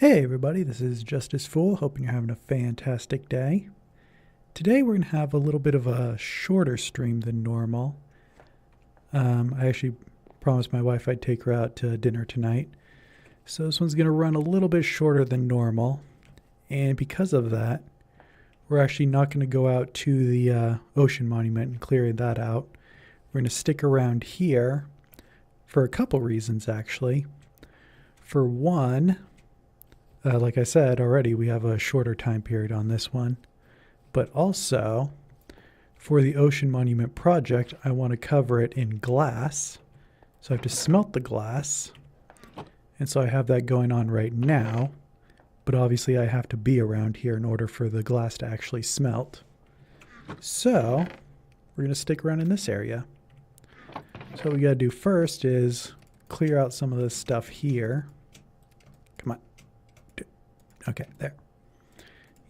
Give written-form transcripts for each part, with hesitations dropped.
Hey everybody, this is Justice Fool, hoping you're having a fantastic day. Today we're going to have a little bit of a shorter stream than normal. I actually promised my wife I'd take her out to dinner tonight, so this one's going to run a little bit shorter than normal. And because of that, we're actually not going to go out to the ocean monument and clear that out. We're going to stick around here for a couple reasons actually. For one, like I said already, we have a shorter time period on this one. But also, for the Ocean Monument project, I want to cover it in glass. So I have to smelt the glass. And so I have that going on right now. But obviously I have to be around here in order for the glass to actually smelt. So, we're going to stick around in this area. So what we got to do first is clear out some of this stuff here. Come on. Okay, there.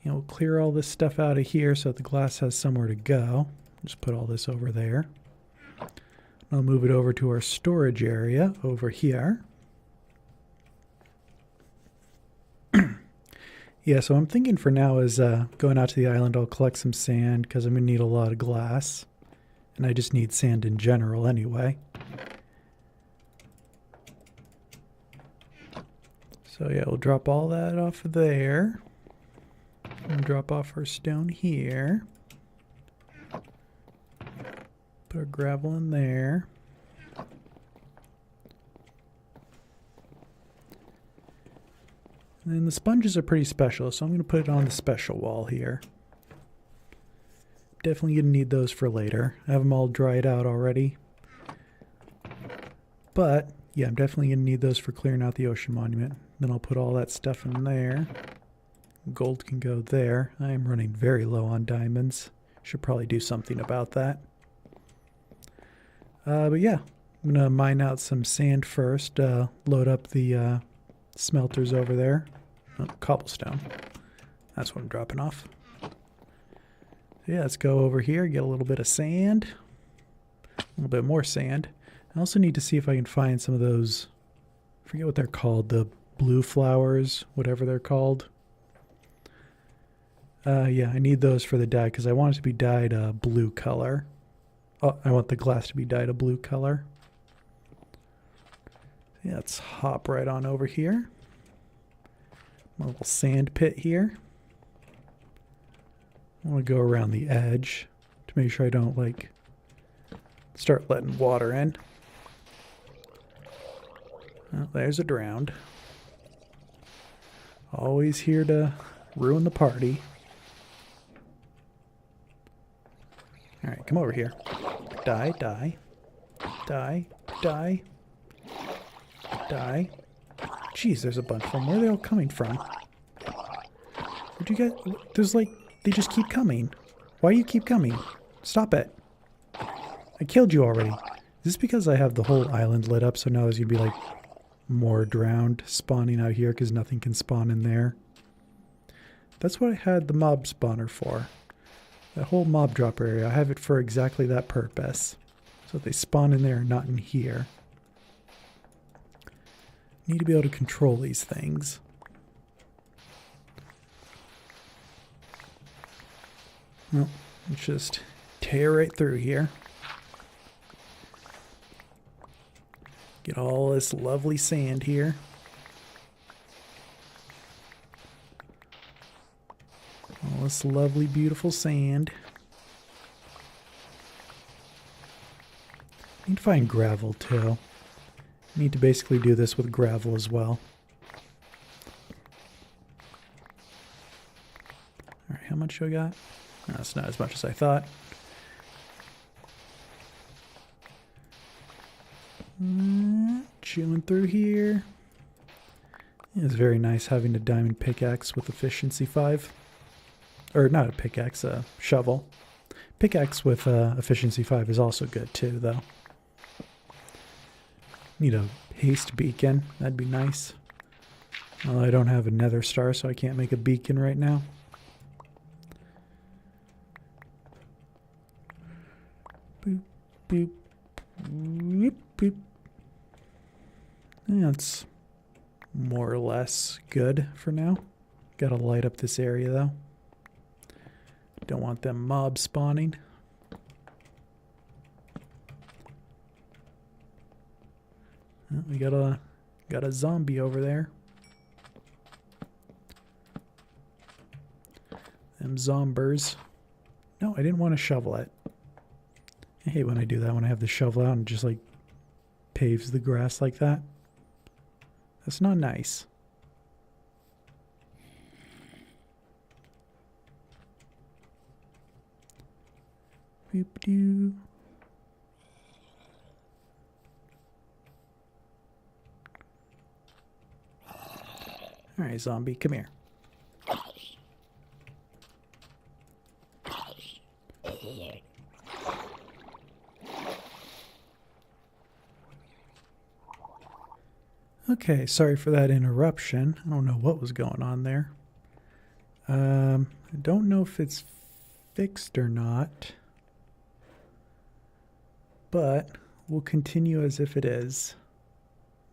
We'll clear all this stuff out of here so that the glass has somewhere to go. Just put all this over there. I'll move it over to our storage area over here. Yeah, so I'm thinking for now is going out to the island, I'll collect some sand because I'm going to need a lot of glass. And I just need sand in general anyway. So yeah, we'll drop all that off of there. And drop off our stone here. Put our gravel in there. And then the sponges are pretty special, so I'm going to put it on the special wall here. Definitely going to need those for later. I have them all dried out already. But, yeah, I'm definitely going to need those for clearing out the ocean monument. Then I'll put all that stuff in there. Gold can go there. I am running very low on diamonds. Should probably do something about that. But yeah, I'm going to mine out some sand first. Load up the smelters over there. Oh, cobblestone. That's what I'm dropping off. Yeah, let's go over here, get a little bit of sand. A little bit more sand. I also need to see if I can find some of those, I forget what they're called, the blue flowers, whatever they're called. Yeah, I need those for the dye because I want it to be dyed a blue color. Oh, I want the glass to be dyed a blue color. Yeah, let's hop right on over here. A little sand pit here. I want to go around the edge to make sure I don't, like, start letting water in. Oh, there's a drowned. Always here to ruin the party. Alright, come over here. Die, die. Die, die. Die. Jeez, there's a bunch of them. Where are they all coming from? Where'd you get... There's like... They just keep coming. Why do you keep coming? Stop it. I killed you already. Is this because I have the whole island lit up, so now there's going to be like more drowned spawning out here because nothing can spawn in there? That's what I had the mob spawner for. That whole mob dropper area, I have it for exactly that purpose. So they spawn in there and not in here. Need to be able to control these things. Well, let's just tear right through here. Get all this lovely sand here. All this lovely, beautiful sand. Need to find gravel too. Need to basically do this with gravel as well. Alright, how much do I got? No, that's not as much as I thought. Chewing through here. It's very nice having a diamond pickaxe with efficiency 5. Or not a pickaxe, a shovel. Pickaxe with efficiency 5 is also good too, though. Need a haste beacon. That'd be nice. Well, I don't have a nether star, so I can't make a beacon right now. Boop, boop, boop, boop. Yeah, let's more or less good for now. Gotta light up this area though. Don't want them mobs spawning. Oh, we got a zombie over there. Them zombers. No, I didn't want to shovel it. I hate when I do that, when I have the shovel out and just like paves the grass like that. That's not nice. Boop-doo. Alright, zombie, come here. Okay, sorry for that interruption. I don't know what was going on there. I don't know if it's fixed or not, but we'll continue as if it is.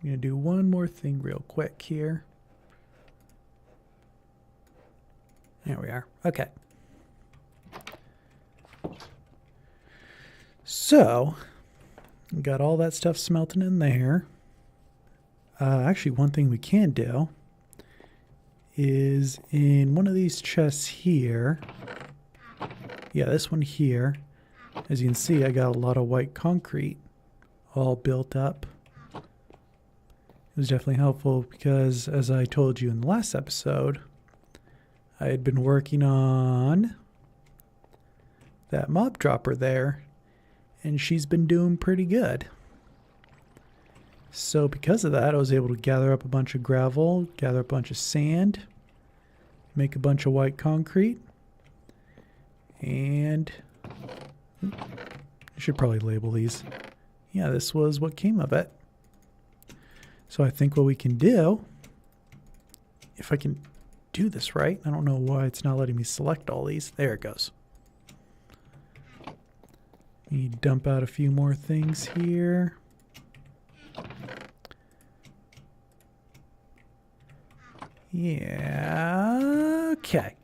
I'm going to do one more thing real quick here. There we are. Okay. So, got all that stuff smelting in there. Actually, one thing we can do is in one of these chests here. Yeah, this one here. As you can see, I got a lot of white concrete all built up. It was definitely helpful because, as I told you in the last episode, I had been working on that mob dropper there, and she's been doing pretty good. So because of that, I was able to gather up a bunch of gravel, gather a bunch of sand, make a bunch of white concrete, and I should probably label these. Yeah, this was what came of it. So I think what we can do, if I can do this right, I don't know why it's not letting me select all these. There it goes. You dump out a few more things here. Yeah, okay.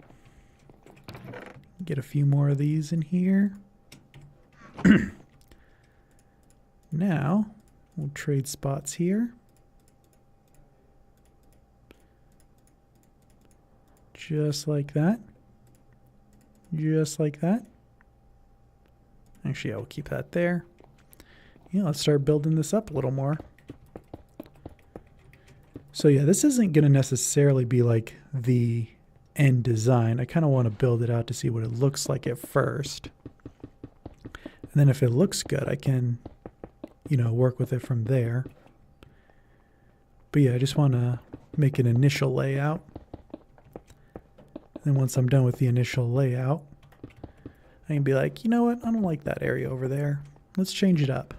Get a few more of these in here. Now, we'll trade spots here. Just like that. Just like that. Actually, I will keep that there. Yeah, let's start building this up a little more. So yeah, this isn't going to necessarily be like the end design. I kind of want to build it out to see what it looks like at first. And then if it looks good, I can, you know, work with it from there. But yeah, I just want to make an initial layout. And once I'm done with the initial layout, I can be like, you know what? I don't like that area over there. Let's change it up.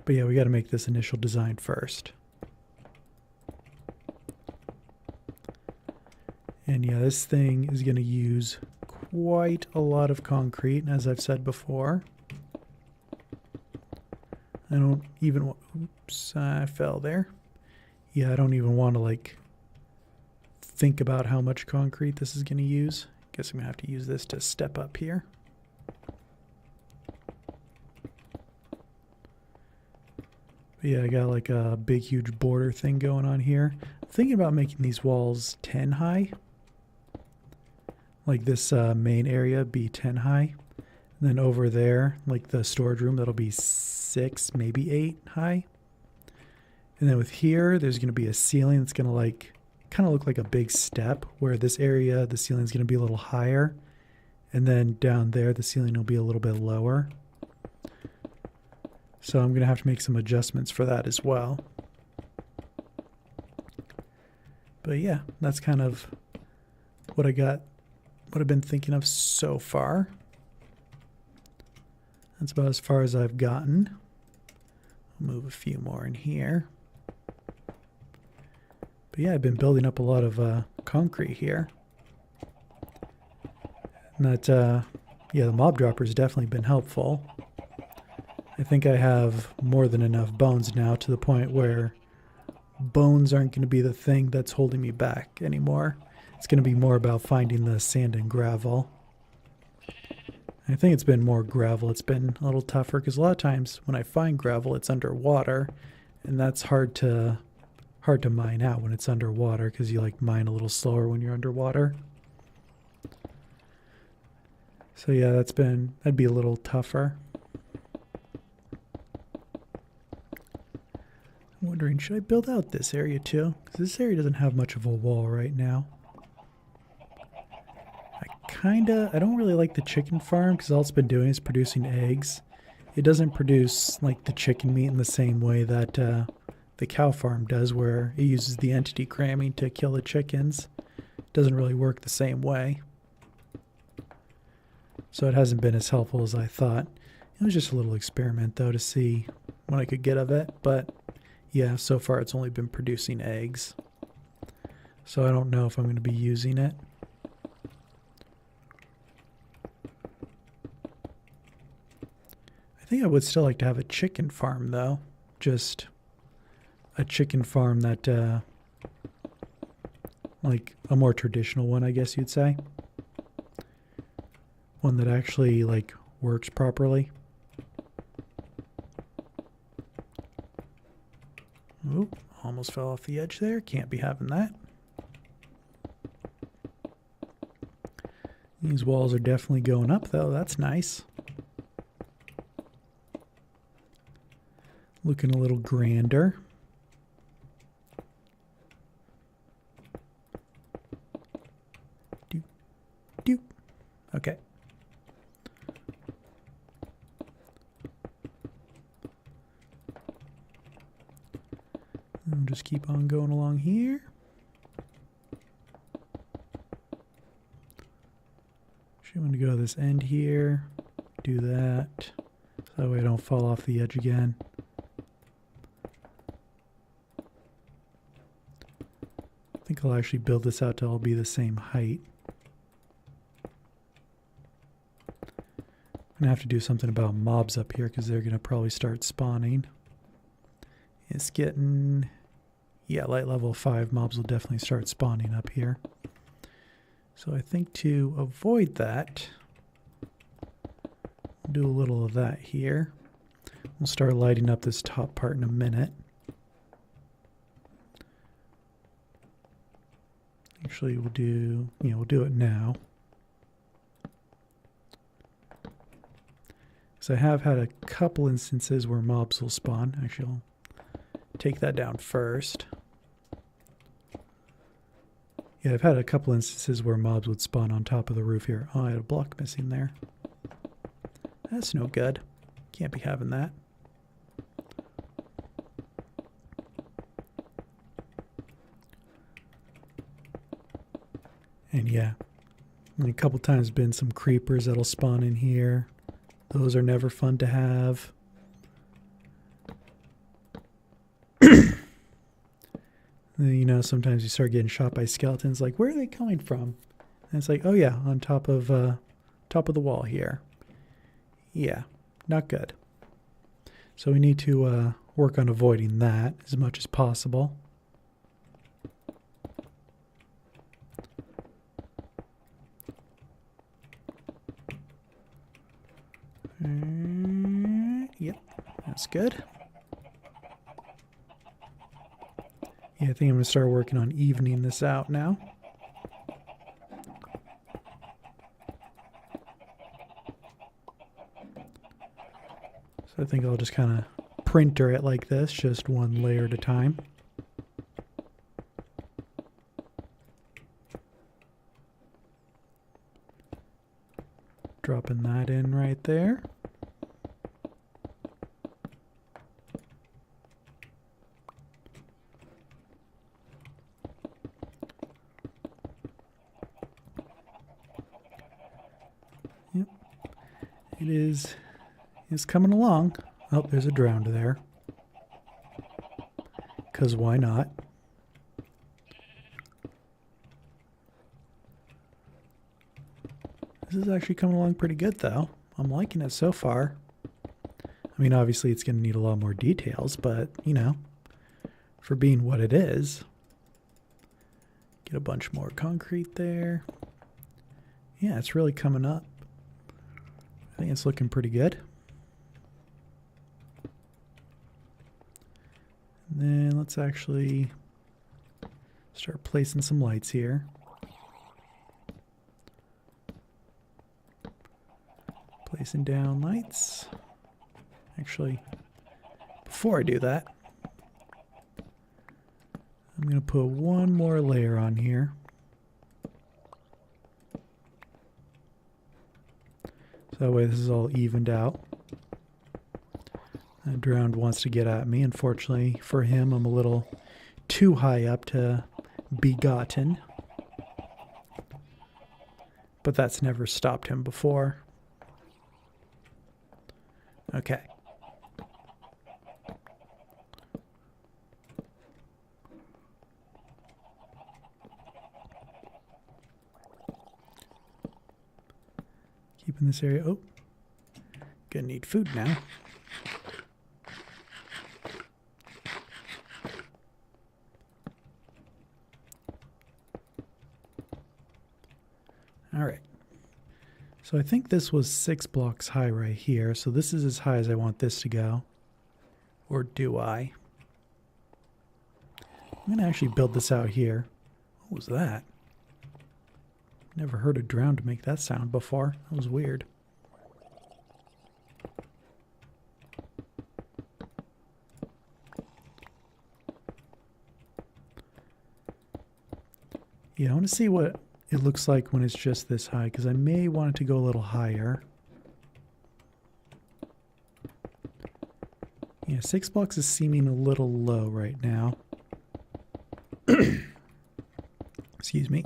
But yeah, we got to make this initial design first. And yeah, this thing is going to use quite a lot of concrete, as I've said before. I don't even, oops, I fell there. Yeah, I don't even want to like think about how much concrete this is going to use. Guess I'm going to have to use this to step up here. But yeah, I got like a big, huge border thing going on here. I'm thinking about making these walls 10 high. Like this main area be 10 high. And then over there, like the storage room, that'll be 6, maybe 8 high. And then with here, there's going to be a ceiling that's going to like kind of look like a big step, where this area, the ceiling is going to be a little higher. And then down there, the ceiling will be a little bit lower. So I'm going to have to make some adjustments for that as well. But yeah, that's kind of what I got, what I've been thinking of so far. That's about as far as I've gotten. I'll move a few more in here. But yeah, I've been building up a lot of concrete here. And that, yeah, the mob dropper has definitely been helpful. I think I have more than enough bones now to the point where bones aren't going to be the thing that's holding me back anymore. It's going to be more about finding the sand and gravel. I think it's been more gravel. It's been a little tougher because a lot of times when I find gravel, it's underwater, and that's hard to mine out when it's underwater because you like mine a little slower when you're underwater. So yeah, that'd be a little tougher. I'm wondering, should I build out this area too? Because this area doesn't have much of a wall right now. I don't really like the chicken farm because all it's been doing is producing eggs. It doesn't produce like the chicken meat in the same way that the cow farm does, where it uses the entity cramming to kill the chickens. It doesn't really work the same way. So it hasn't been as helpful as I thought. It was just a little experiment though to see what I could get of it, but yeah, so far it's only been producing eggs. So I don't know if I'm going to be using it. I think I would still like to have a chicken farm though. Just a chicken farm that, like a more traditional one, I guess you'd say. One that actually like works properly. Oop, almost fell off the edge there. Can't be having that. These walls are definitely going up though. That's nice. Looking a little grander. Doop, doop. Okay. And just keep on going along here. Actually, I'm going to go to this end here. Do that. So that way I don't fall off the edge again. I think I'll actually build this out to all be the same height. I'm going to have to do something about mobs up here because they're going to probably start spawning. It's getting... yeah, light level 5 mobs will definitely start spawning up here. So I think to avoid that, we'll do a little of that here. We'll start lighting up this top part in a minute. Actually, we'll do it now. So I have had a couple instances where mobs will spawn. Actually, I'll take that down first. Yeah, I've had a couple instances where mobs would spawn on top of the roof here. Oh, I had a block missing there. That's no good. Can't be having that. And yeah, a couple times been some creepers that'll spawn in here. Those are never fun to have. You know, sometimes you start getting shot by skeletons. Like, where are they coming from? And it's like, oh yeah, on top of the wall here. Yeah, not good. So we need to work on avoiding that as much as possible. Yep, that's good. Yeah, I think I'm going to start working on evening this out now. So I think I'll just kind of printer it like this, just one layer at a time. Dropping that in right there. Yep. It's coming along. Oh, there's a drowned there. 'Cause why not? This is actually coming along pretty good though. I'm liking it so far. I mean, obviously it's going to need a lot more details, but, you know, for being what it is. Get a bunch more concrete there. Yeah, it's really coming up. I think it's looking pretty good. And then let's actually start placing some lights here. Placing down lights. Actually, before I do that, I'm going to put one more layer on here. So that way this is all evened out. That drowned wants to get at me. Unfortunately for him, I'm a little too high up to be gotten. But that's never stopped him before. Okay. Keeping this area. Oh, gonna need food now. All right. So I think this was 6 blocks high right here. So this is as high as I want this to go. Or do I? I'm gonna actually build this out here. What was that? Never heard a drown to make that sound before. That was weird. Yeah, I want to see what it looks like when it's just this high, because I may want it to go a little higher. Yeah, 6 blocks is seeming a little low right now. Excuse me.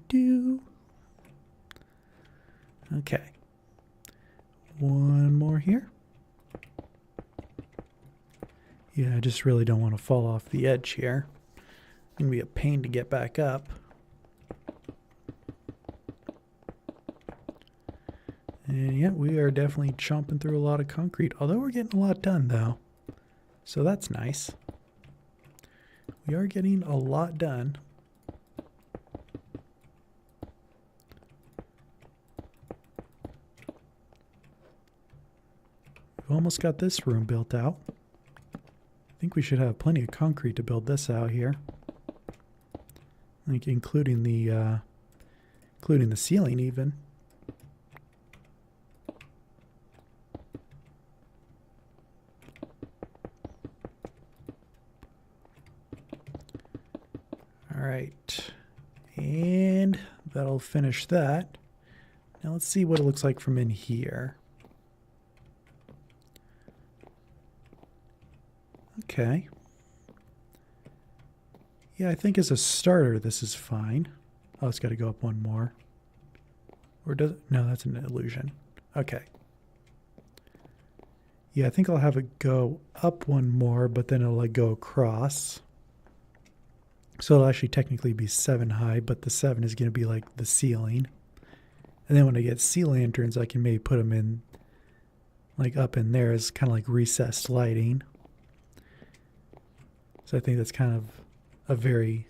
Do. Okay. One more here. Yeah, I just really don't want to fall off the edge here. It's going to be a pain to get back up. And yeah, we are definitely chomping through a lot of concrete, although we're getting a lot done though. So that's nice. We are getting a lot done. We've almost got this room built out. I think we should have plenty of concrete to build this out here. Like including the ceiling even. All right. And that'll finish that. Now let's see what it looks like from in here. Okay. Yeah, I think as a starter, this is fine. Oh, it's got to go up one more. Or does it? No, that's an illusion. Okay. Yeah, I think I'll have it go up one more, but then it'll like go across. So it'll actually technically be 7 high, but the 7 is going to be like the ceiling. And then when I get sea lanterns, I can maybe put them in, like up in there as kind of like recessed lighting. So I think that's kind of a very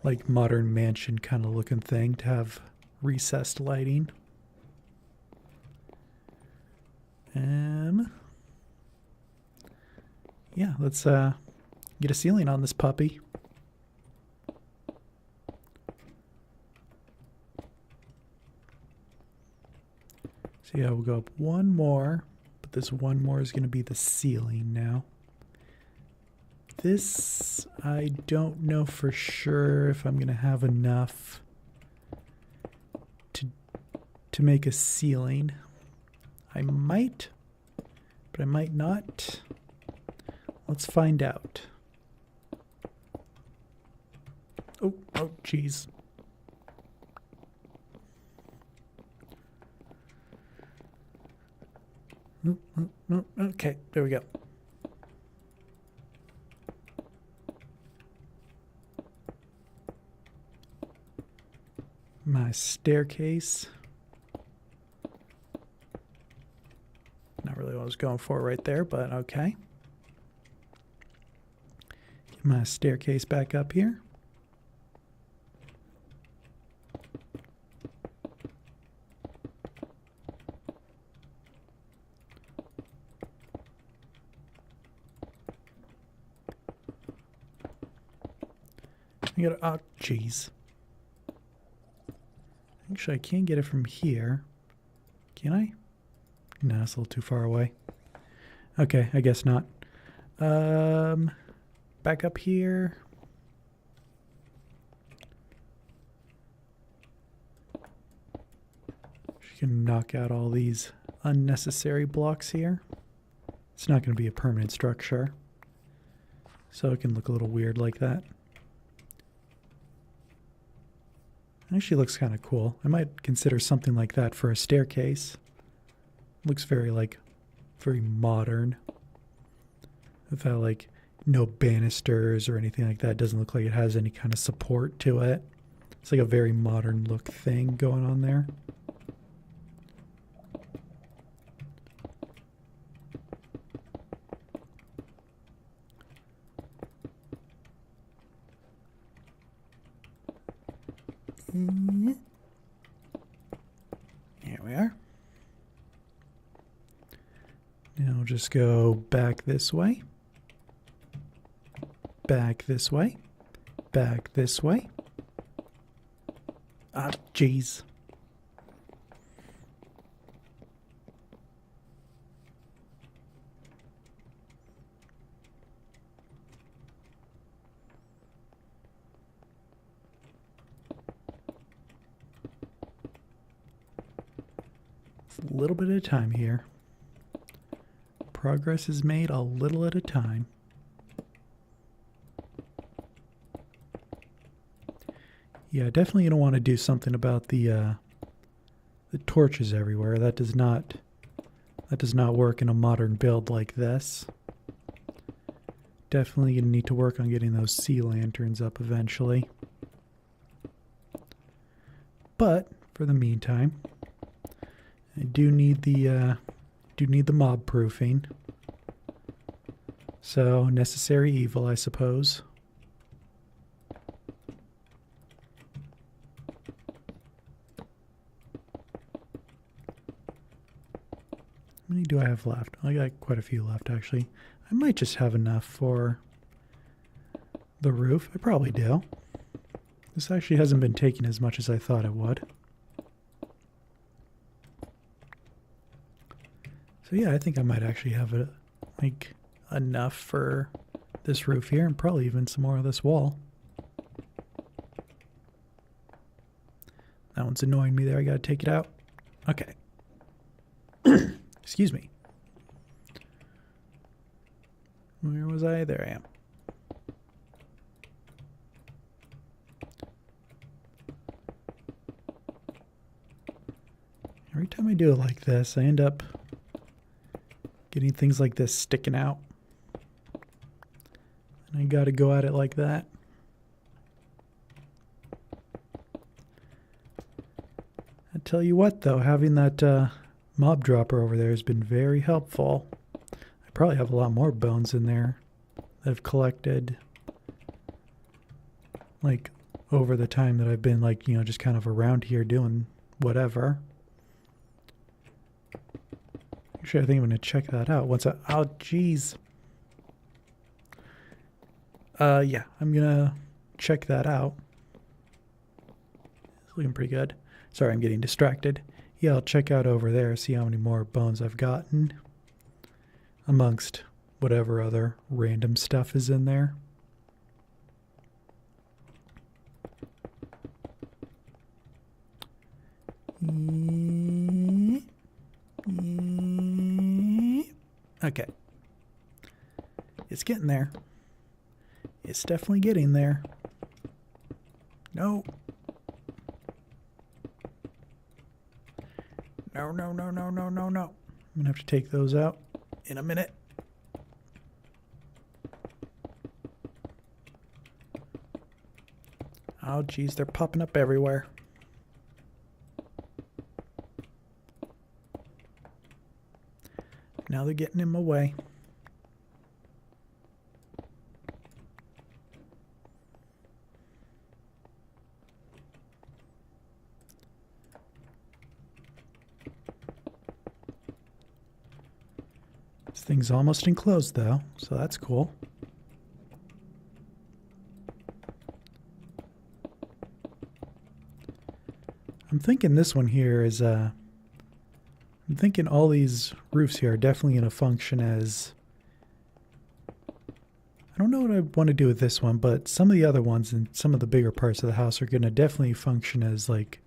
like modern mansion kind of looking thing to have recessed lighting. Yeah, let's get a ceiling on this puppy. So yeah, we'll go up one more, but this one more is going to be the ceiling now. This, I don't know for sure if I'm going to have enough to make a ceiling. I might, but I might not. Let's find out. Oh, jeez. Okay, there we go. my staircase. Not really what I was going for right there, but okay. Get my staircase back up here. I gotta, oh, jeez. Actually, I can't get it from here. Can I? No, it's a little too far away. Okay, I guess not. Back up here. She can knock out all these unnecessary blocks here. It's not going to be a permanent structure, so it can look a little weird like that. Actually looks kind of cool. I might consider something like that for a staircase. Looks very very modern. Without no banisters or anything like that. Doesn't look like it has any kind of support to it. It's like a very modern look thing going on there. Here we are. Now we'll just go back this way. Back this way. Back this way. Ah, jeez. A little bit at a time here. Progress is made a little at a time. Yeah, definitely you don't want to do something about the torches everywhere. That does not work in a modern build like this. Definitely gonna need to work on getting those sea lanterns up eventually. But for the meantime, I do need the mob proofing. So necessary evil, I suppose. How many do I have left? I got quite a few left, actually. I might just have enough for the roof. I probably do. This actually hasn't been taking as much as I thought it would. So yeah, I think I might actually have enough for this roof here, and probably even some more of this wall. That one's annoying me there. I gotta take it out. Okay. Excuse me. Where was I? There I am. Every time I do it like this, I end up getting things like this sticking out. And I gotta go at it like that. I tell you what though, having that mob dropper over there has been very helpful. I probably have a lot more bones in there that I've collected over the time that I've been just kind of around here doing whatever. Actually, I think I'm going to check that out once I... Oh, jeez. Yeah, I'm going to check that out. It's looking pretty good. Sorry, I'm getting distracted. Yeah, I'll check out over there, see how many more bones I've gotten. Amongst whatever other random stuff is in there. Okay. It's getting there. It's definitely getting there. No. No, no, no, no, no, no, no. I'm going to have to take those out in a minute. Oh, geez, they're popping up everywhere. now they're getting in my way. This thing's almost enclosed though, so that's cool. I'm thinking this one here is, I'm thinking all these roofs here are definitely going to function as, I don't know what I want to do with this one, but some of the other ones and some of the bigger parts of the house are going to definitely function as like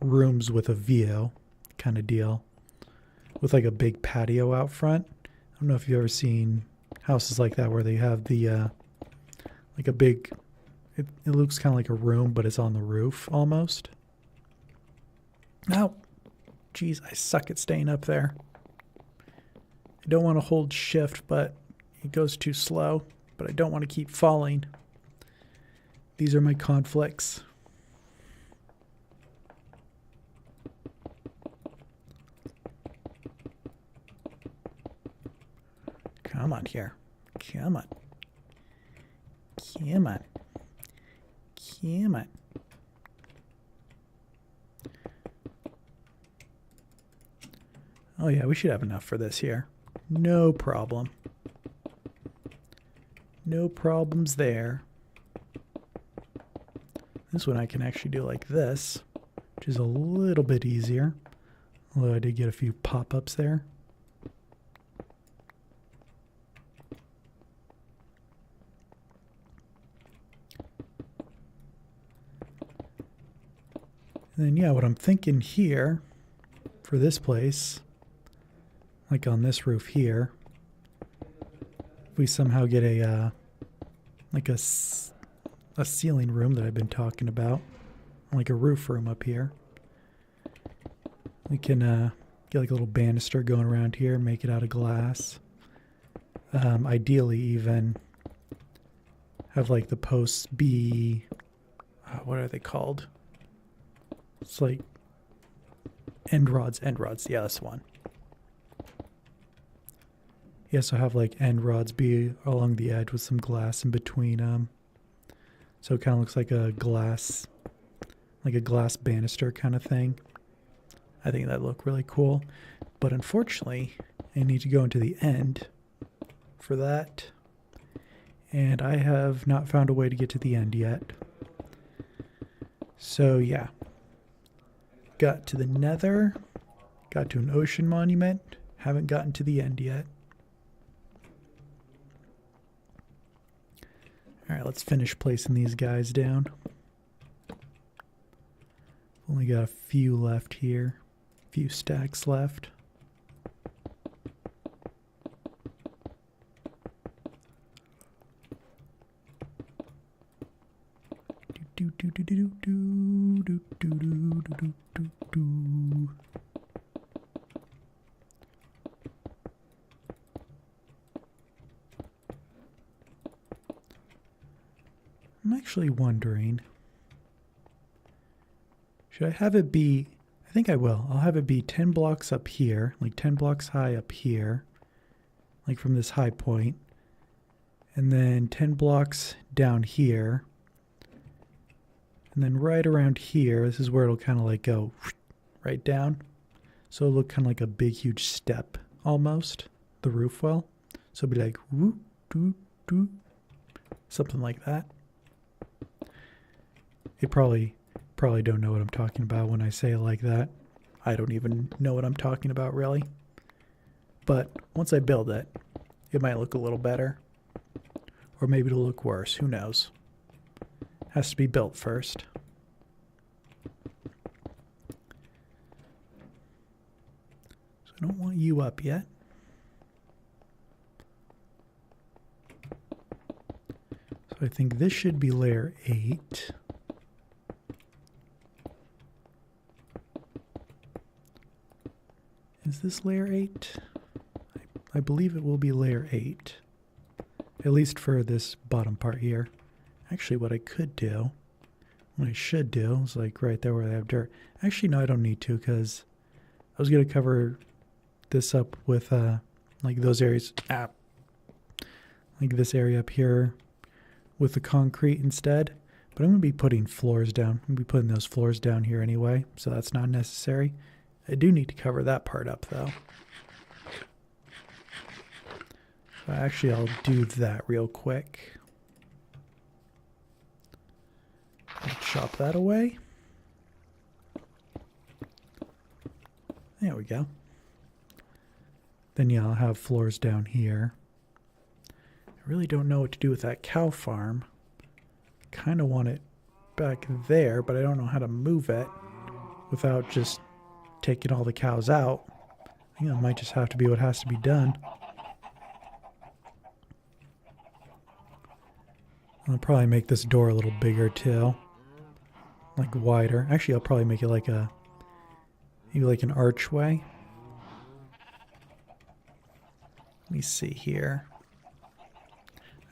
rooms with a view kind of deal, with like a big patio out front. I don't know if you've ever seen houses like that where they have the, like a big, it looks kind of like a room, but it's on the roof almost. Ow. Geez, I suck at staying up there. I don't want to hold shift, but it goes too slow. But I don't want to keep falling. These are my conflicts. Come on here. Come on. Come on. Come on. Oh yeah, we should have enough for this here. No problem. No problems there. This one I can actually do like this, which is a little bit easier. Although I did get a few pop-ups there. And then yeah, what I'm thinking here for this place, like on this roof here, if we somehow get a like a ceiling room that I've been talking about, like a roof room up here, we can get like a little banister going around here, make it out of glass. Ideally even have like the posts be, what are they called? It's like end rods. Yeah, that's the one. Yeah, so have like end rods be along the edge with some glass in between them. So it kind of looks like a glass banister kind of thing. I think that'd look really cool. But unfortunately, I need to go into the end for that. And I have not found a way to get to the end yet. So yeah. Got to the Nether. Got to an ocean monument. Haven't gotten to the end yet. Alright, let's finish placing these guys down. Only got a few left here. A few stacks left. I'm actually wondering, should I have it be, I think I will. I'll have it be 10 blocks up here, like 10 blocks high up here, like from this high point, and then 10 blocks down here, and then right around here, this is where it'll kind of like go right down. So it'll look kind of like a big, huge step almost, the roof will. So it'll be like, whoop, doo, doo, something like that. You probably don't know what I'm talking about when I say it like that. I don't even know what I'm talking about, really. But once I build it, it might look a little better. Or maybe it'll look worse. Who knows? Has to be built first. So I don't want you up yet. So I think this should be layer 8. Is this layer 8? I believe it will be layer 8. At least for this bottom part here. Actually, what I could do, what I should do, is like right there where they have dirt. Actually, no, I don't need to, because I was going to cover this up with like those areas, like this area up here with the concrete instead. But I'm going to be putting floors down. I'm going to be putting those floors down here anyway, so that's not necessary. I do need to cover that part up though. So actually I'll do that real quick. I'll chop that away. There we go. Then yeah, I'll have floors down here. I really don't know what to do with that cow farm. Kind of want it back there, but I don't know how to move it without just taking all the cows out. I think that might just have to be what has to be done. I'll probably make this door a little bigger too. Like wider. Actually, I'll probably make it like a, maybe like an archway. Let me see here.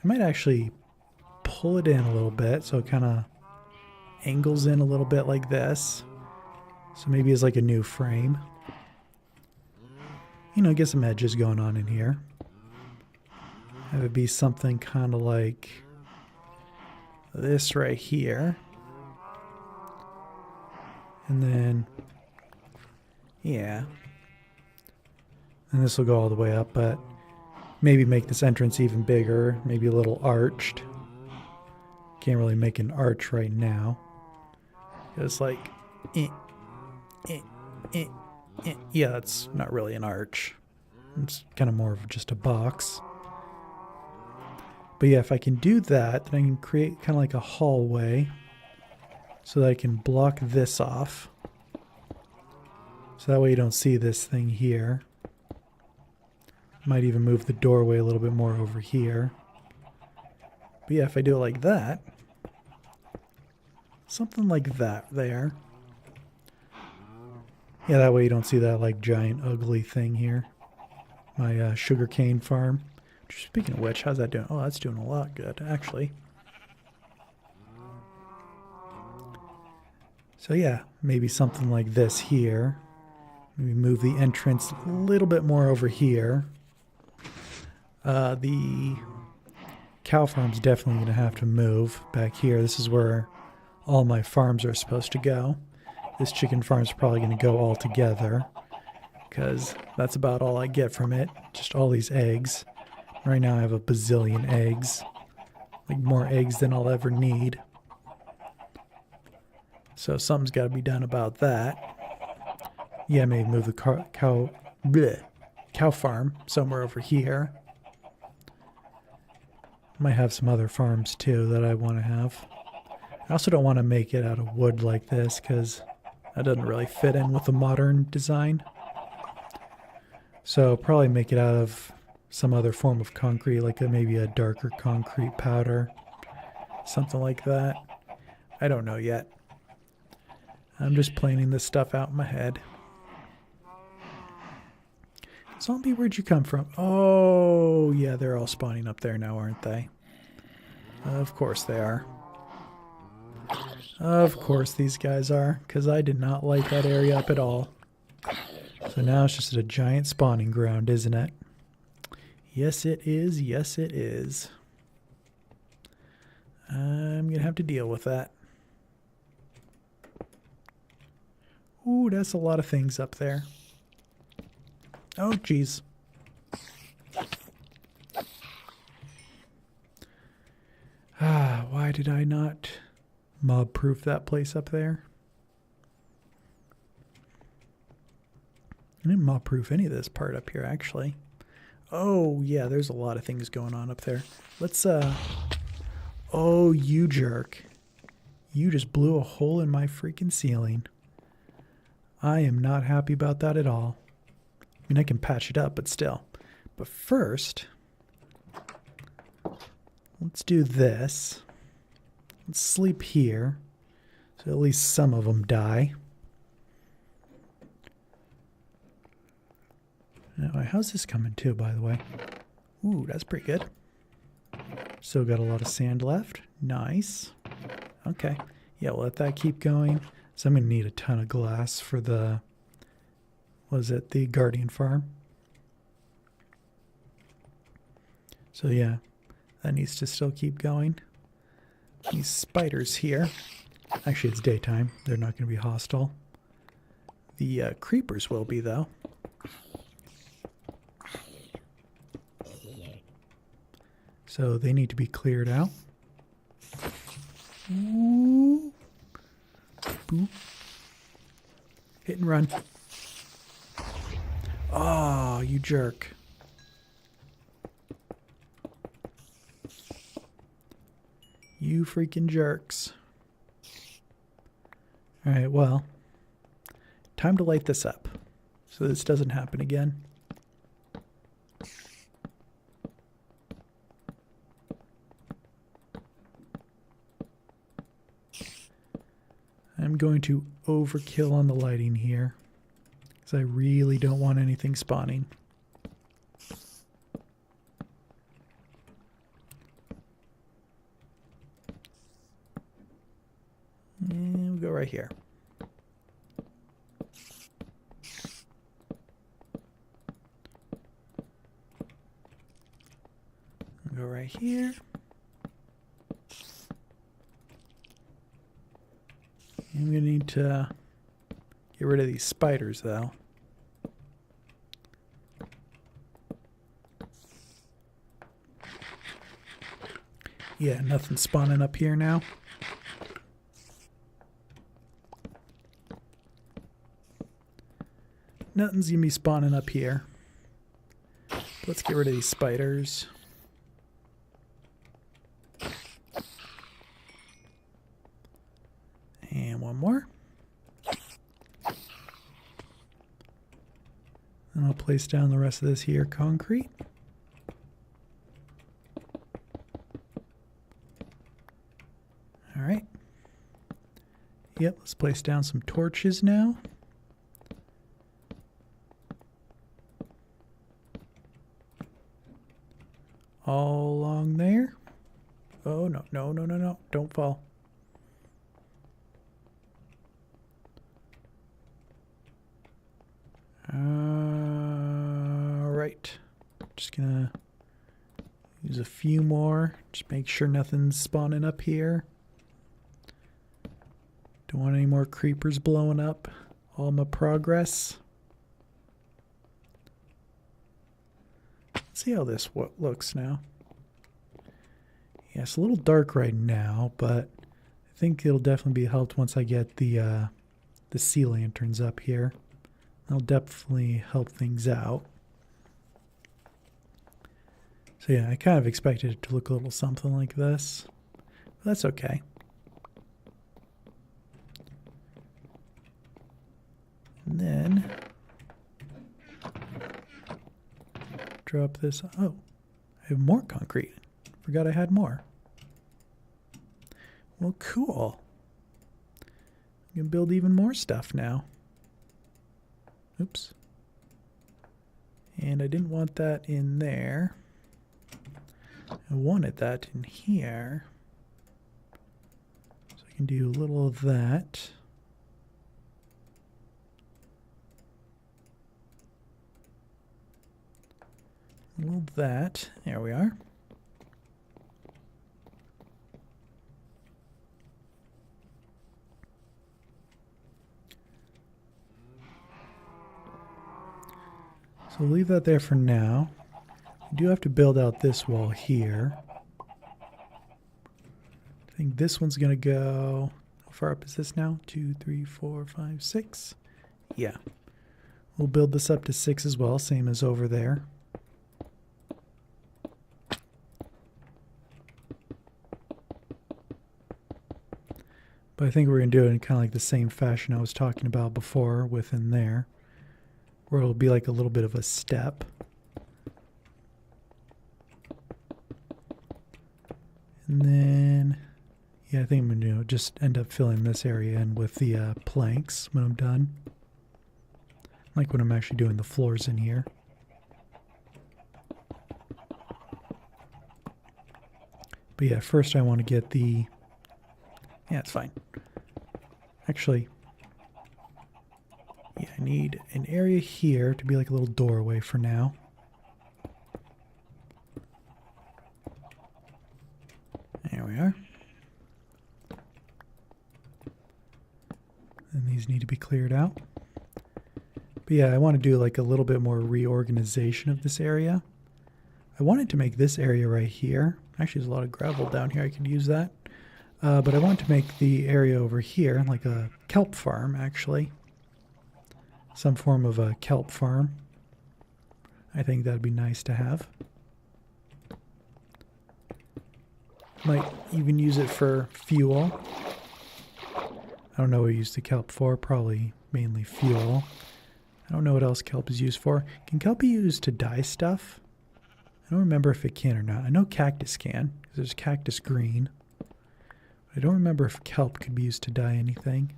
I might actually pull it in a little bit so it kind of angles in a little bit like this. So maybe it's like a new frame. You know, get some edges going on in here. Have it be something kind of like this right here. And then, yeah. And this will go all the way up, but maybe make this entrance even bigger, maybe a little arched. Can't really make an arch right now. It's like, yeah, that's not really an arch. It's kind of more of just a box. But yeah, if I can do that, then I can create kind of like a hallway so that I can block this off. So that way you don't see this thing here. Might even move the doorway a little bit more over here. But yeah, if I do it like that, something like that there. Yeah, that way you don't see that like giant ugly thing here. My sugarcane farm. Speaking of which, how's that doing? Oh, that's doing a lot good, actually. So yeah, maybe something like this here. Maybe move the entrance a little bit more over here. The cow farm's definitely going to have to move back here. This is where all my farms are supposed to go. This chicken farm's probably going to go all together because that's about all I get from it. Just all these eggs. Right now I have a bazillion eggs. Like more eggs than I'll ever need. So something's got to be done about that. Yeah, maybe move the cow farm somewhere over here. Might have some other farms too that I want to have. I also don't want to make it out of wood like this because that doesn't really fit in with the modern design. So probably make it out of some other form of concrete, like maybe a darker concrete powder. Something like that. I don't know yet. I'm just planning this stuff out in my head. Zombie, where'd you come from? Oh, yeah, they're all spawning up there now, aren't they? Of course they are. Of course these guys are, because I did not light that area up at all. So now it's just a giant spawning ground, isn't it? Yes, it is. Yes, it is. I'm going to have to deal with that. Ooh, that's a lot of things up there. Oh, geez. Why did I not mob-proof that place up there? I didn't mob-proof any of this part up here, actually. Oh, yeah, there's a lot of things going on up there. Let's, oh, you jerk. You just blew a hole in my freaking ceiling. I am not happy about that at all. I mean, I can patch it up, but still. But first, let's do this. Let's sleep here, so at least some of them die. Now, how's this coming too, by the way? Ooh, that's pretty good. Still got a lot of sand left. Nice. Okay. Yeah, we'll let that keep going. So I'm going to need a ton of glass for the, what is it, the Guardian farm. So yeah, that needs to still keep going. These spiders here, actually it's daytime, they're not going to be hostile. The creepers will be though. So they need to be cleared out. Ooh. Boop. Hit and run. Oh, you jerk. You freaking jerks. Alright, well, time to light this up so this doesn't happen again. I'm going to overkill on the lighting here because I really don't want anything spawning. And we'll go right here. We'll go right here. I'm going to need to get rid of these spiders, though. Yeah, nothing's spawning up here now. Nothing's going to be spawning up here. Let's get rid of these spiders. And one more. And I'll place down the rest of this here concrete. All right. Yep, let's place down some torches now. All along there. Oh, no, no, no, no, no. Don't fall. Alright. Just gonna use a few more. Just make sure nothing's spawning up here. Don't want any more creepers blowing up all my progress. Let's see how this looks now. Yeah, it's a little dark right now, but I think it'll definitely be helped once I get the sea lanterns up here. That'll definitely help things out. So yeah, I kind of expected it to look a little something like this. But that's okay. And then drop this. Oh, I have more concrete. Forgot I had more. Well, cool. I can build even more stuff now. Oops. And I didn't want that in there. I wanted that in here. So I can do a little of that. A little of that. There we are. So leave that there for now. We do have to build out this wall here. I think this one's going to go... How far up is this now? 2, 3, 4, 5, 6. Yeah. We'll build this up to 6 as well, same as over there. But I think we're going to do it in kind of like the same fashion I was talking about before within there, where it'll be like a little bit of a step. And then, yeah, I think I'm going to just end up filling this area in with the planks when I'm done. Like when I'm actually doing the floors in here. But yeah, first I want to get the... Yeah, it's fine. Actually, yeah, I need an area here to be like a little doorway for now. There we are. And these need to be cleared out. But yeah, I want to do like a little bit more reorganization of this area. I wanted to make this area right here. Actually, there's a lot of gravel down here. I could use that. But I want to make the area over here like a kelp farm, actually. Some form of a kelp farm. I think that'd be nice to have. Might even use it for fuel. I don't know what we use the kelp for. Probably mainly fuel. I don't know what else kelp is used for. Can kelp be used to dye stuff? I don't remember if it can or not. I know cactus can, because there's cactus green. I don't remember if kelp could be used to dye anything.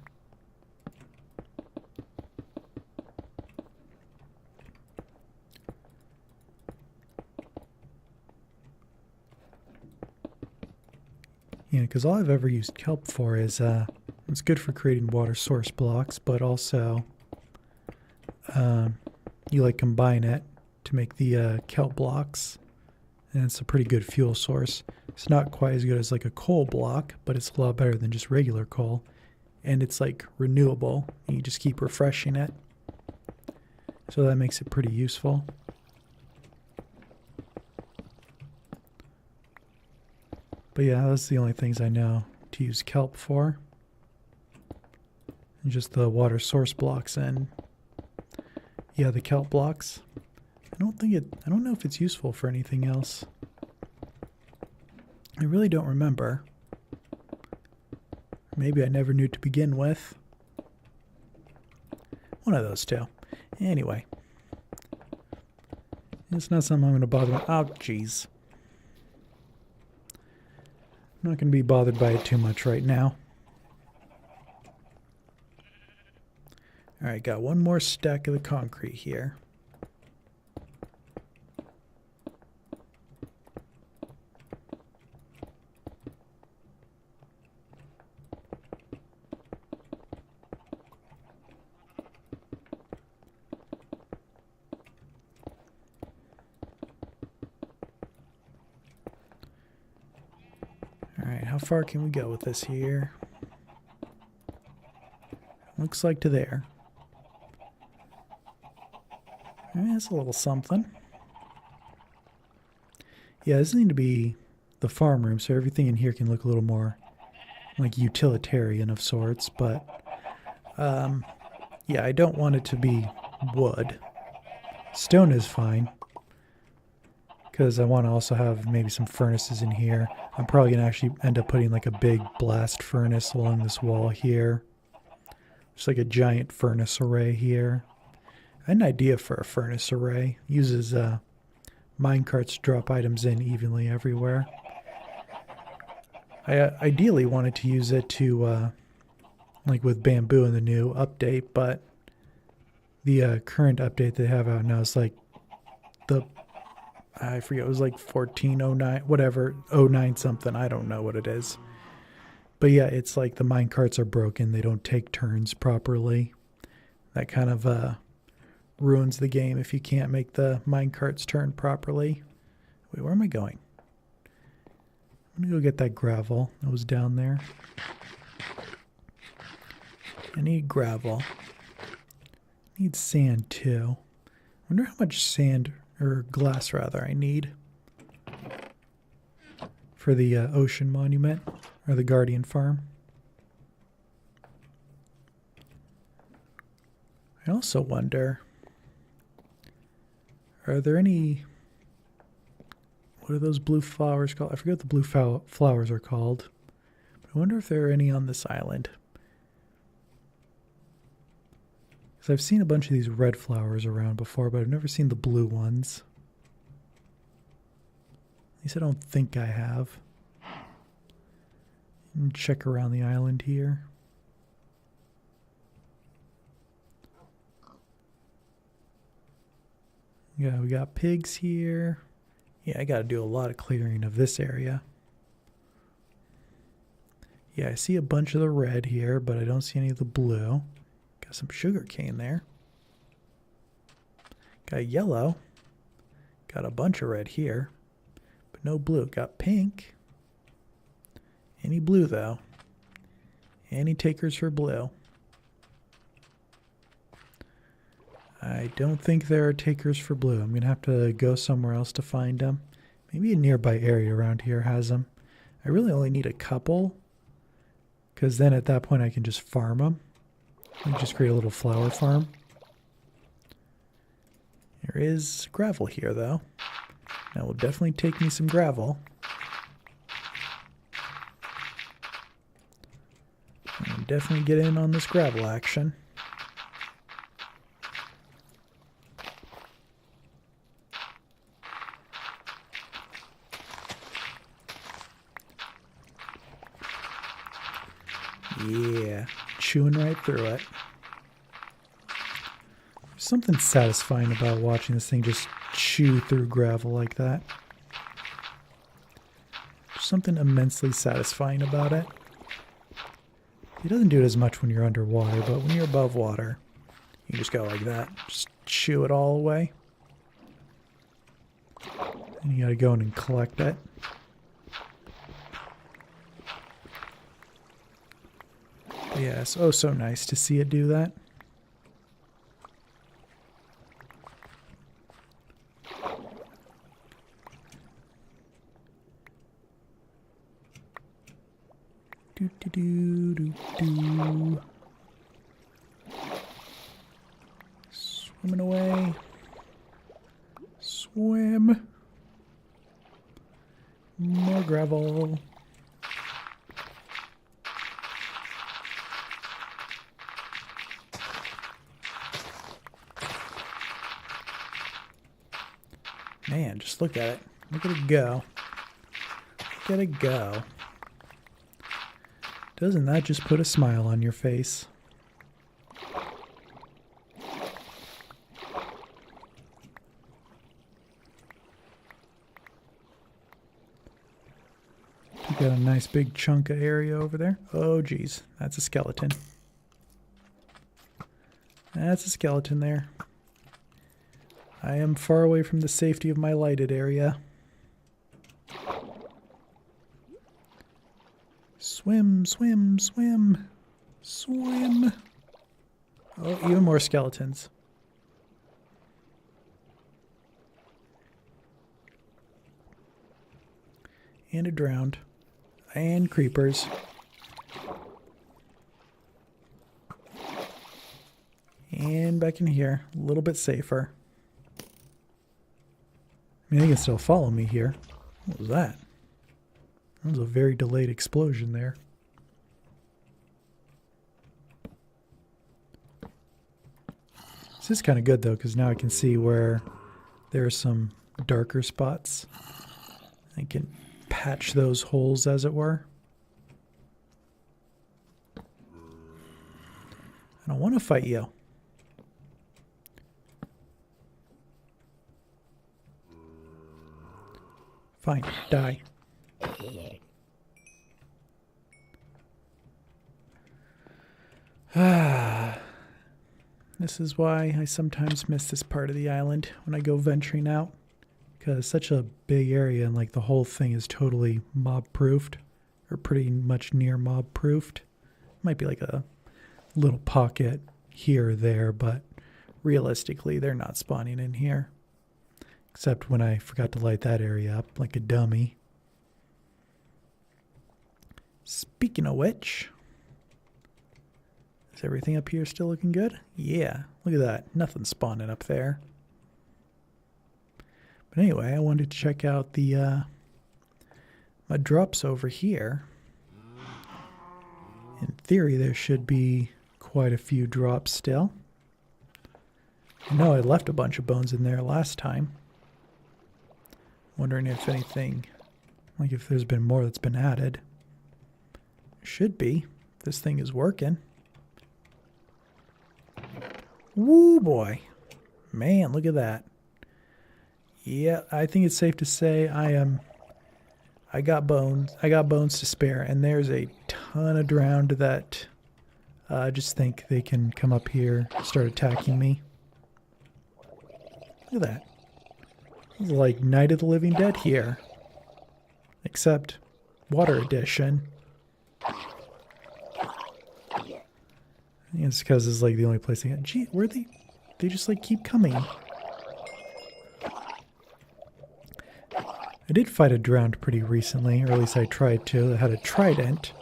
Yeah, because all I've ever used kelp for is, it's good for creating water source blocks, but also you like combine it to make the kelp blocks, and it's a pretty good fuel source. It's not quite as good as like a coal block, but it's a lot better than just regular coal, and it's like renewable. You just keep refreshing it, so that makes it pretty useful. But yeah, that's the only things I know to use kelp for. And just the water source blocks and yeah, the kelp blocks. I don't know if it's useful for anything else. I really don't remember. Maybe I never knew to begin with. One of those two. Anyway. It's not something I'm going to bother with. Oh, jeez. I'm not going to be bothered by it too much right now. Alright, got one more stack of the concrete here. Alright, how far can we go with this here? Looks like to there. That's a little something. Yeah, this needs to be the farm room, so everything in here can look a little more like utilitarian of sorts, but yeah, I don't want it to be wood. Stone is fine, because I want to also have maybe some furnaces in here. I'm probably going to actually end up putting like a big blast furnace along this wall here. Just like a giant furnace array here. I had an idea for a furnace array. Uses minecarts to drop items in evenly everywhere. I ideally wanted to use it to, like with bamboo in the new update, but the current update they have out now is like I forget, it was like 1409, whatever, 09 something, I don't know what it is. But yeah, it's like the minecarts are broken, they don't take turns properly. That kind of ruins the game if you can't make the minecarts turn properly. Wait, where am I going? I'm gonna go get that gravel that was down there. I need gravel. I need sand too. I wonder how much sand, or glass rather, I need for the ocean monument, or the Guardian farm. I also wonder, are there any, what are those blue flowers called? I forget what the blue flowers are called. But I wonder if there are any on this island. Because I've seen a bunch of these red flowers around before, but I've never seen the blue ones. At least I don't think I have. And check around the island here. Yeah, we got pigs here. Yeah, I got to do a lot of clearing of this area. Yeah, I see a bunch of the red here, but I don't see any of the blue. Got some sugar cane there. Got yellow. Got a bunch of red here, but no blue. Got pink. Any blue, though? Any takers for blue? I don't think there are takers for blue. I'm going to have to go somewhere else to find them. Maybe a nearby area around here has them. I really only need a couple, because then at that point I can just farm them. I can just create a little flower farm. There is gravel here, though. That will definitely take me some gravel. I'll definitely get in on this gravel action. Yeah, chewing right through it. There's something satisfying about watching this thing just chew through gravel like that. There's something immensely satisfying about it. It doesn't do it as much when you're underwater, but when you're above water, you just go like that. Just chew it all away. And you gotta go in and collect it. But yeah, it's oh so nice to see it do that. Do do do do do. Swimming away. Swim. More gravel. Man, just look at it. Look at it go. Look at it go. Doesn't that just put a smile on your face? We got a nice big chunk of area over there. Oh geez, that's a skeleton. That's a skeleton there. I am far away from the safety of my lighted area. Swim, swim, swim, swim. Oh, even more skeletons. And a drowned. And creepers. And back in here, a little bit safer. I mean, they can still follow me here. What was that? That was a very delayed explosion there. This is kind of good though, because now I can see where there are some darker spots. I can patch those holes, as it were. I don't want to fight you. Fine, die. This is why I sometimes miss this part of the island when I go venturing out. Because it's such a big area and like the whole thing is totally mob-proofed. Or pretty much near mob-proofed. Might be like a little pocket here or there, but realistically they're not spawning in here. Except when I forgot to light that area up like a dummy. Speaking of which, is everything up here still looking good? Yeah, look at that. Nothing spawning up there. But anyway, I wanted to check out the my drops over here. In theory, there should be quite a few drops still. I know I left a bunch of bones in there last time. Wondering if anything, like if there's been more that's been added. Should be. This thing is working. Woo boy. Man, look at that. Yeah, I think it's safe to say I got bones. I got bones to spare, and there's a ton of drowned that just think they can come up here and start attacking me. Look at that. It's like Night of the Living Dead here. Except water edition. It's because it's like the only place they got. Gee, where they just like keep coming. I did fight a drowned pretty recently, or at least I tried to. I had a trident,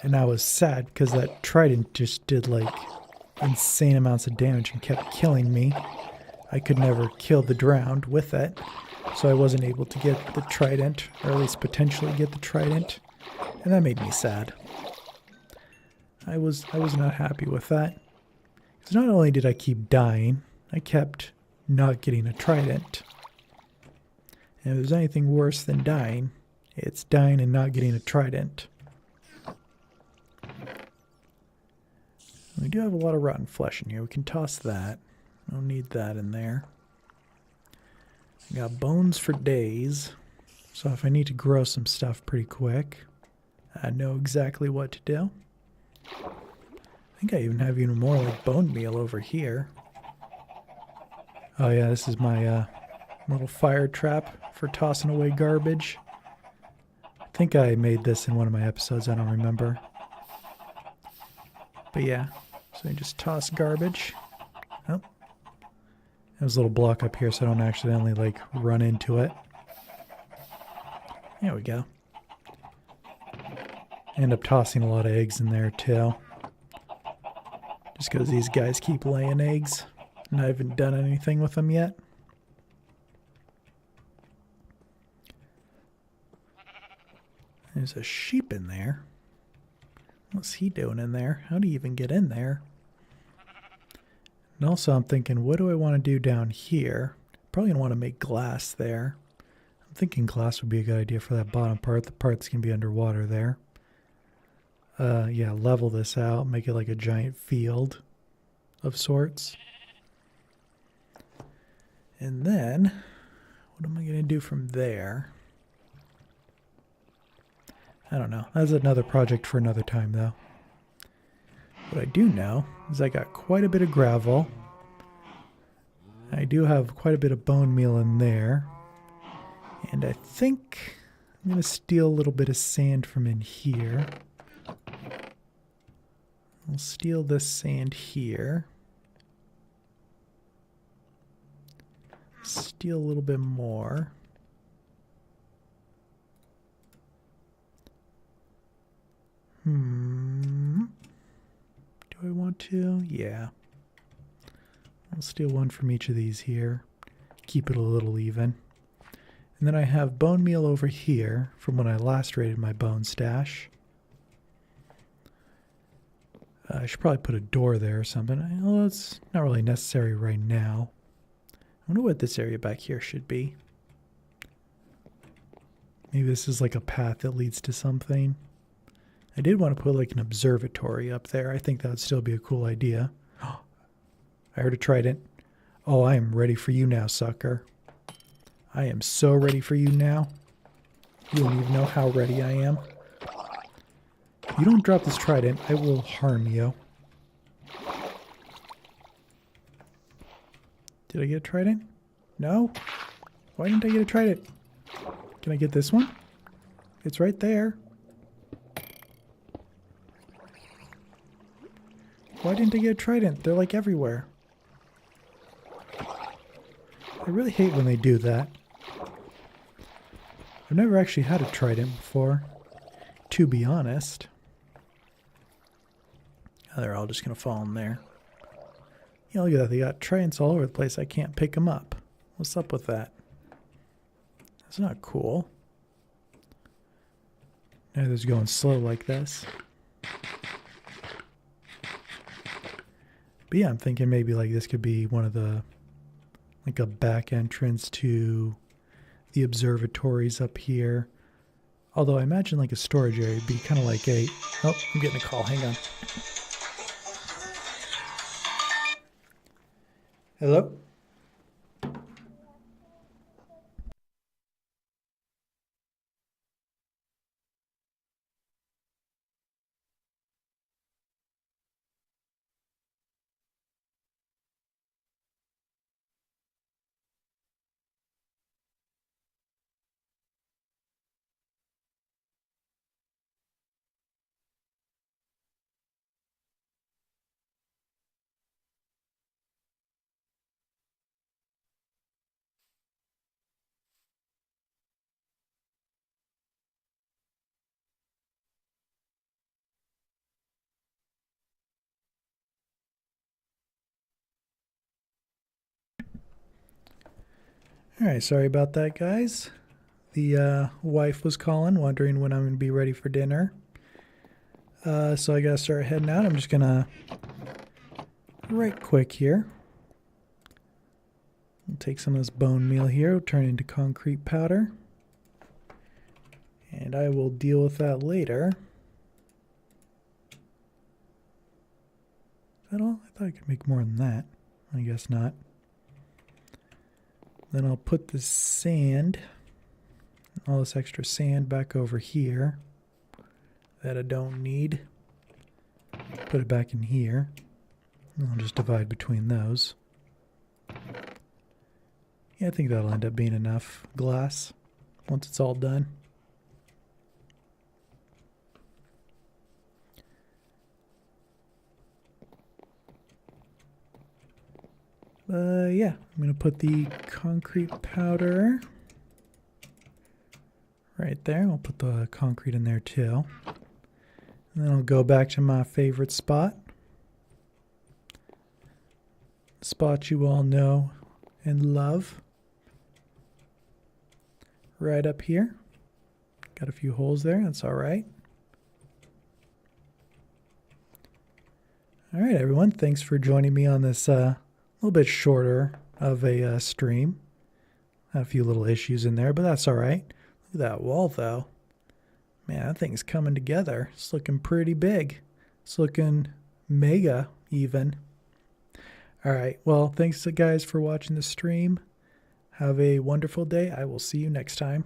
and I was sad because that trident just did like insane amounts of damage and kept killing me. I could never kill the drowned with it, so I wasn't able to get the trident, or at least potentially get the trident, and that made me sad. I was not happy with that. Because not only did I keep dying, I kept not getting a trident. And if there's anything worse than dying, it's dying and not getting a trident. We do have a lot of rotten flesh in here. We can toss that. Don't need that in there. I got bones for days. So if I need to grow some stuff pretty quick, I know exactly what to do. I think I even have even more like bone meal over here. Oh yeah, this is my little fire trap for tossing away garbage. I think I made this in one of my episodes, I don't remember. But yeah, so I just toss garbage. Oh, there's a little block up here so I don't accidentally like run into it. There we go. End up tossing a lot of eggs in there too. Just because these guys keep laying eggs and I haven't done anything with them yet. There's a sheep in there. What's he doing in there? How do you even get in there? And also I'm thinking, what do I want to do down here? Probably going to want to make glass there. I'm thinking glass would be a good idea for that bottom part. The part that's going to be underwater there. Yeah, level this out. Make it like a giant field of sorts. And then, what am I going to do from there? I don't know. That's another project for another time, though. What I do know is I got quite a bit of gravel. I do have quite a bit of bone meal in there. And I think I'm going to steal a little bit of sand from in here. I'll steal this sand here. Steal a little bit more. Do I want to? Yeah. I'll steal one from each of these here. Keep it a little even. And then I have bone meal over here from when I last raided my bone stash. I should probably put a door there or something. Well, it's not really necessary right now. I wonder what this area back here should be. Maybe this is like a path that leads to something. I did want to put like an observatory up there. I think that would still be a cool idea. I heard a trident. Oh, I am ready for you now, sucker. I am so ready for you now. You don't even know how ready I am. You don't drop this trident, I will harm you. Did I get a trident? No? Why didn't I get a trident? Can I get this one? It's right there. Why didn't I get a trident? They're like everywhere. I really hate when they do that. I've never actually had a trident before, to be honest. Oh, they're all just going to fall in there. Yeah, look at that. They got tridents all over the place. I can't pick them up. What's up with that? That's not cool. Now they're going slow like this. But yeah, I'm thinking maybe like this could be one of the, like a back entrance to the observatories up here. Although I imagine like a storage area would be kind of like a... Oh, I'm getting a call. Hang on. Hello? All right, sorry about that, guys. The wife was calling, wondering when I'm going to be ready for dinner. So I got to start heading out. I'm just going to, right quick here, we'll take some of this bone meal here, we'll turn it into concrete powder. And I will deal with that later. Is that all? I thought I could make more than that. I guess not. Then I'll put the sand, all this extra sand back over here that I don't need. Put it back in here. And I'll just divide between those. Yeah, I think that'll end up being enough glass once it's all done. Yeah, I'm going to put the concrete powder right there. I'll put the concrete in there too. And then I'll go back to my favorite spot. The spot you all know and love. Right up here. Got a few holes there, that's alright. Alright everyone, thanks for joining me on this a little bit shorter of a stream. Had a few little issues in there, but that's all right. Look at that wall, though. Man, that thing's coming together. It's looking pretty big. It's looking mega, even. All right. Well, thanks, guys, for watching the stream. Have a wonderful day. I will see you next time.